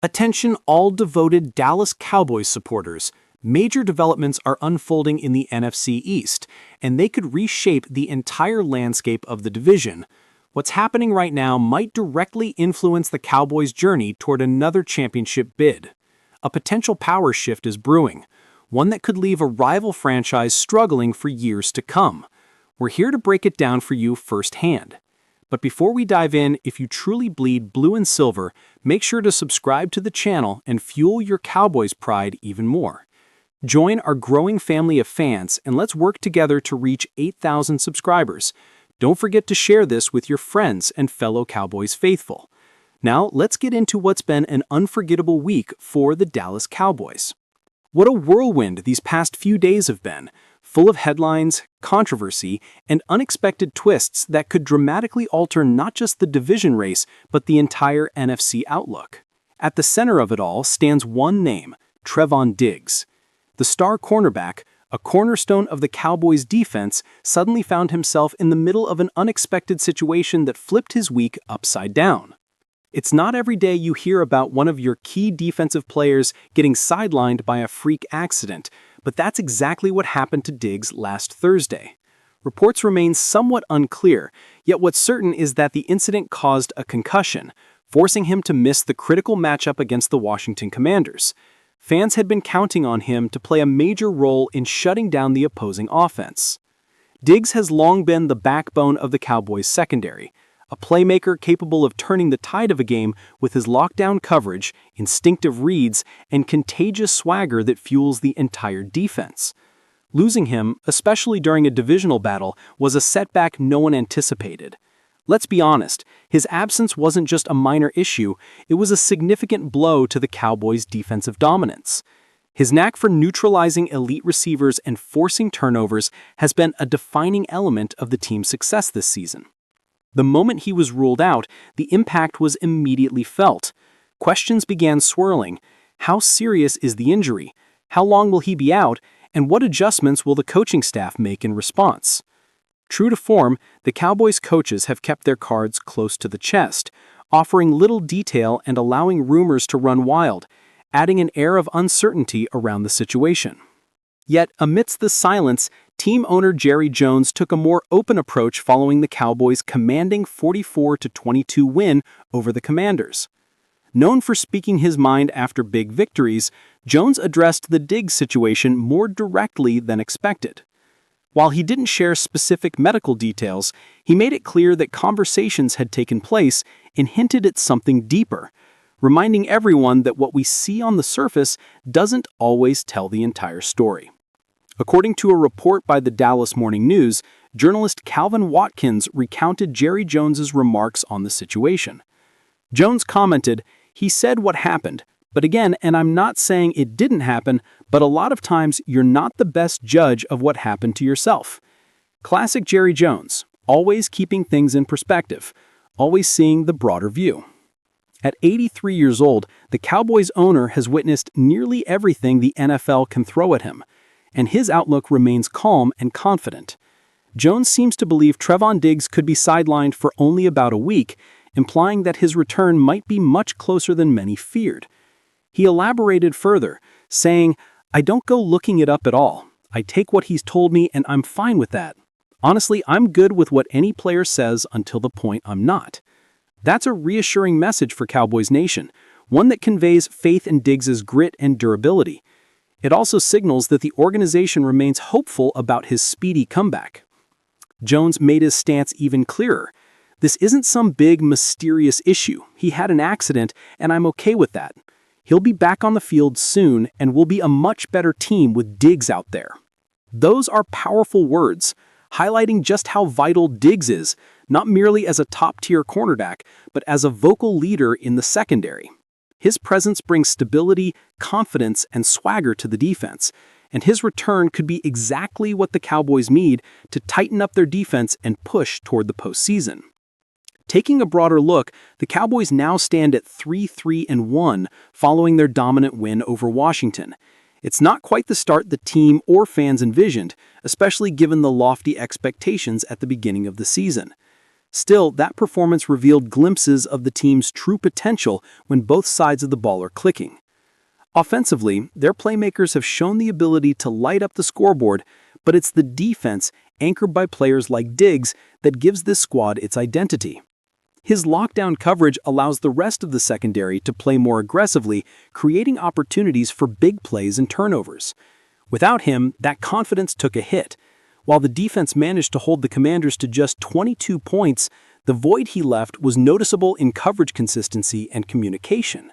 Attention all devoted Dallas Cowboys supporters. Major developments are unfolding in the NFC East, and they could reshape the entire landscape of the division. What's happening right now might directly influence the Cowboys' journey toward another championship bid. A potential power shift is brewing, one that could leave a rival franchise struggling for years to come. We're here to break it down for you firsthand. But before we dive in, if you truly bleed blue and silver, make sure to subscribe to the channel and fuel your Cowboys pride even more. Join our growing family of fans and let's work together to reach 8,000 subscribers. Don't forget to share this with your friends and fellow Cowboys faithful. Now, let's get into what's been an unforgettable week for the Dallas Cowboys. What a whirlwind these past few days have been, full of headlines, controversy, and unexpected twists that could dramatically alter not just the division race, but the entire NFC outlook. At the center of it all stands one name, Trevon Diggs. The star cornerback, a cornerstone of the Cowboys' defense, suddenly found himself in the middle of an unexpected situation that flipped his week upside down. It's not every day you hear about one of your key defensive players getting sidelined by a freak accident, but that's exactly what happened to Diggs last Thursday. Reports remain somewhat unclear, yet what's certain is that the incident caused a concussion, forcing him to miss the critical matchup against the Washington Commanders. Fans had been counting on him to play a major role in shutting down the opposing offense. Diggs has long been the backbone of the Cowboys' secondary, a playmaker capable of turning the tide of a game with his lockdown coverage, instinctive reads, and contagious swagger that fuels the entire defense. Losing him, especially during a divisional battle, was a setback no one anticipated. Let's be honest, his absence wasn't just a minor issue, it was a significant blow to the Cowboys' defensive dominance. His knack for neutralizing elite receivers and forcing turnovers has been a defining element of the team's success this season. The moment he was ruled out, the impact was immediately felt. Questions began swirling. How serious is the injury? How long will he be out? And what adjustments will the coaching staff make in response? True to form, the Cowboys' coaches have kept their cards close to the chest, offering little detail and allowing rumors to run wild, adding an air of uncertainty around the situation. Yet, amidst the silence, team owner Jerry Jones took a more open approach following the Cowboys' commanding 44-22 win over the Commanders. Known for speaking his mind after big victories, Jones addressed the Diggs situation more directly than expected. While he didn't share specific medical details, he made it clear that conversations had taken place and hinted at something deeper, reminding everyone that what we see on the surface doesn't always tell the entire story. According to a report by the Dallas Morning News, journalist Calvin Watkins recounted Jerry Jones's remarks on the situation. Jones commented, "He said what happened, but again, and I'm not saying it didn't happen, but a lot of times you're not the best judge of what happened to yourself." Classic Jerry Jones, always keeping things in perspective, always seeing the broader view. At 83 years old, the Cowboys owner has witnessed nearly everything the NFL can throw at him, and his outlook remains calm and confident. Jones seems to believe Trevon Diggs could be sidelined for only about a week, implying that his return might be much closer than many feared. He elaborated further, saying, "I don't go looking it up at all. I take what he's told me and I'm fine with that. Honestly, I'm good with what any player says until the point I'm not." That's a reassuring message for Cowboys Nation, one that conveys faith in Diggs' grit and durability. It also signals that the organization remains hopeful about his speedy comeback. Jones made his stance even clearer. "This isn't some big, mysterious issue. He had an accident, and I'm okay with that. He'll be back on the field soon, and we'll be a much better team with Diggs out there." Those are powerful words, highlighting just how vital Diggs is, not merely as a top-tier cornerback, but as a vocal leader in the secondary. His presence brings stability, confidence, and swagger to the defense, and his return could be exactly what the Cowboys need to tighten up their defense and push toward the postseason. Taking a broader look, the Cowboys now stand at 3-3-1 following their dominant win over Washington. It's not quite the start the team or fans envisioned, especially given the lofty expectations at the beginning of the season. Still, that performance revealed glimpses of the team's true potential when both sides of the ball are clicking. Offensively, their playmakers have shown the ability to light up the scoreboard, but it's the defense, anchored by players like Diggs, that gives this squad its identity. His lockdown coverage allows the rest of the secondary to play more aggressively, creating opportunities for big plays and turnovers. Without him, that confidence took a hit. While the defense managed to hold the Commanders to just 22 points, the void he left was noticeable in coverage consistency and communication.